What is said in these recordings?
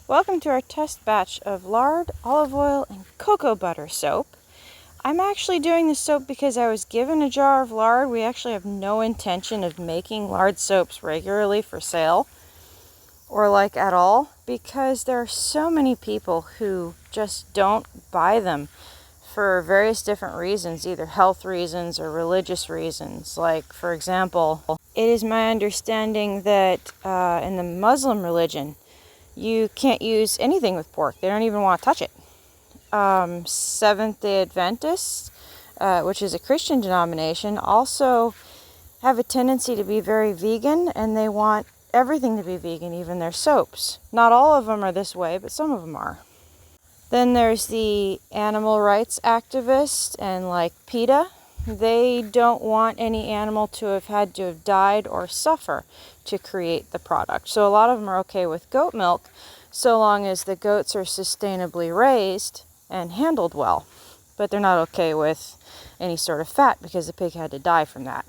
Welcome to our test batch of lard, olive oil, and cocoa butter soap. I'm actually doing this soap because I was given a jar of lard. We actually have no intention of making lard soaps regularly for sale or at all, because there are so many people who just don't buy them for various different reasons, either health reasons or religious reasons. Like, for example, it is my understanding that in the Muslim religion, you can't use anything with pork. They don't even want to touch it. Seventh-day Adventists, which is a Christian denomination, also have a tendency to be very vegan, and they want everything to be vegan, even their soaps. Not all of them are this way, but some of them are. Then there's the animal rights activists, and like PETA, they don't want any animal to have had to have died or suffer to create the product. So a lot of them are okay with goat milk, so long as the goats are sustainably raised and handled well. But they're not okay with any sort of fat because the pig had to die from that.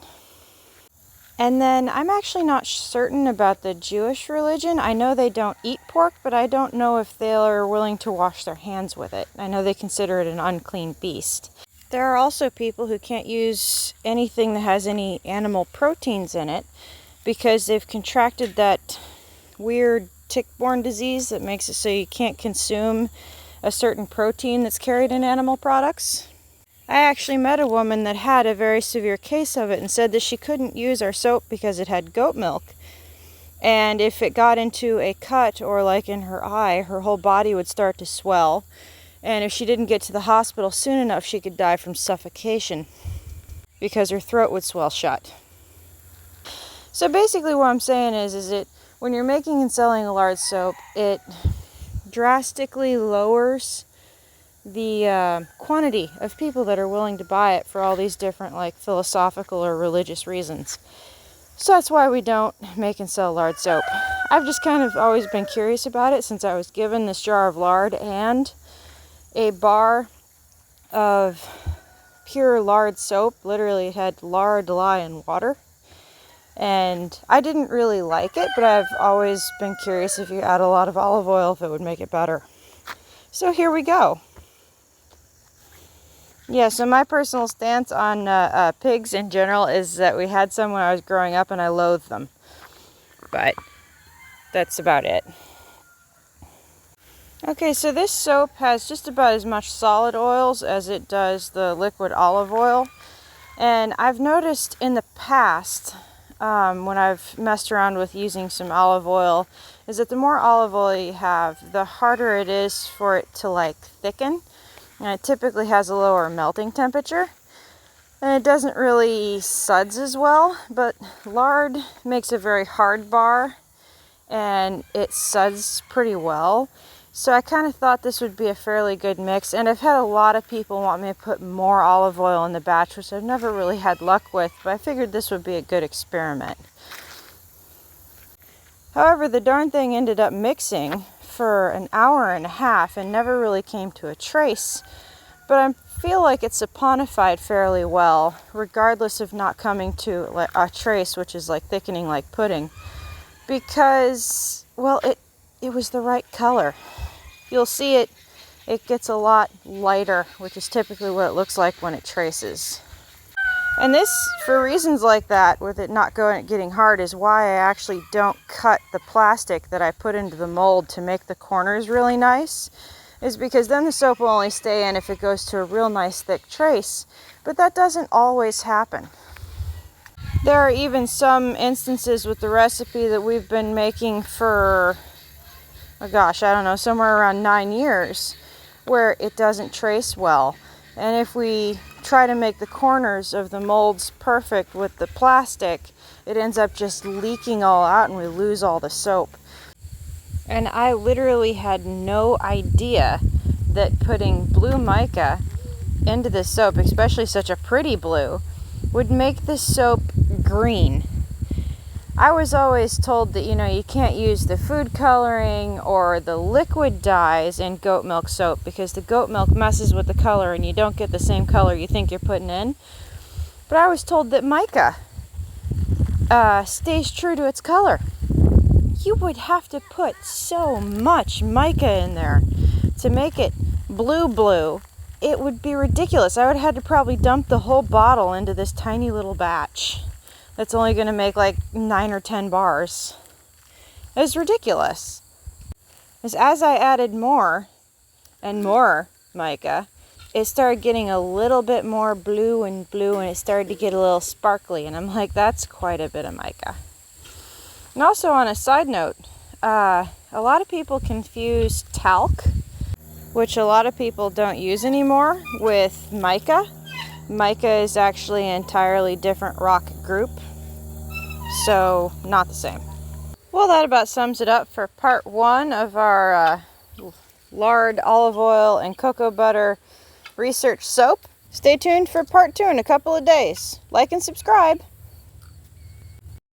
And then I'm actually not certain about the Jewish religion. I know they don't eat pork, but I don't know if they are willing to wash their hands with it. I know they consider it an unclean beast. There are also people who can't use anything that has any animal proteins in it because they've contracted that weird tick-borne disease that makes it so you can't consume a certain protein that's carried in animal products. I actually met a woman that had a very severe case of it and said that she couldn't use our soap because it had goat milk. And if it got into a cut or like in her eye, her whole body would start to swell. And if she didn't get to the hospital soon enough, she could die from suffocation because her throat would swell shut. So basically what I'm saying is that when you're making and selling a lard soap, it drastically lowers the quantity of people that are willing to buy it for all these different philosophical or religious reasons. So that's why we don't make and sell lard soap. I've just kind of always been curious about it since I was given this jar of lard and a bar of pure lard soap. Literally it had lard, lye, and water. And I didn't really like it, but I've always been curious if you add a lot of olive oil if it would make it better. So here we go. Yeah, so my personal stance on pigs in general is that we had some when I was growing up and I loathed them. But that's about it. Okay, so this soap has just about as much solid oils as it does the liquid olive oil. And I've noticed in the past, when I've messed around with using some olive oil, is that the more olive oil you have, the harder it is for it to thicken. And it typically has a lower melting temperature. And it doesn't really suds as well, but lard makes a very hard bar and it suds pretty well. So I kind of thought this would be a fairly good mix, and I've had a lot of people want me to put more olive oil in the batch, which I've never really had luck with, but I figured this would be a good experiment. However, the darn thing ended up mixing for an hour and a half and never really came to a trace, but I feel like it saponified fairly well, regardless of not coming to a trace, which is thickening like pudding, because, well, it was the right color. You'll see it gets a lot lighter, which is typically what it looks like when it traces. And this, for reasons like that, with it not getting hard, is why I actually don't cut the plastic that I put into the mold to make the corners really nice, is because then the soap will only stay in if it goes to a real nice thick trace. But that doesn't always happen. There are even some instances with the recipe that we've been making for, oh gosh, I don't know, somewhere around 9 years, where it doesn't trace well. And if we try to make the corners of the molds perfect with the plastic, it ends up just leaking all out and we lose all the soap. And I literally had no idea that putting blue mica into this soap, especially such a pretty blue, would make this soap green. I was always told that, you can't use the food coloring or the liquid dyes in goat milk soap because the goat milk messes with the color and you don't get the same color you think you're putting in. But I was told that mica stays true to its color. you would have to put so much mica in there to make it blue. It would be ridiculous. I would have had to probably dump the whole bottle into this tiny little batch that's only going to make like 9 or 10 bars. It was ridiculous. As I added more and more mica, it started getting a little bit more blue, and it started to get a little sparkly, and I'm like, that's quite a bit of mica. And also, on a side note, a lot of people confuse talc, which a lot of people don't use anymore, with mica. Mica is actually an entirely different rock group, so not the same. Well, that about sums it up for part 1 of our lard, olive oil, and cocoa butter research soap. Stay tuned for part 2 in a couple of days. Like and subscribe.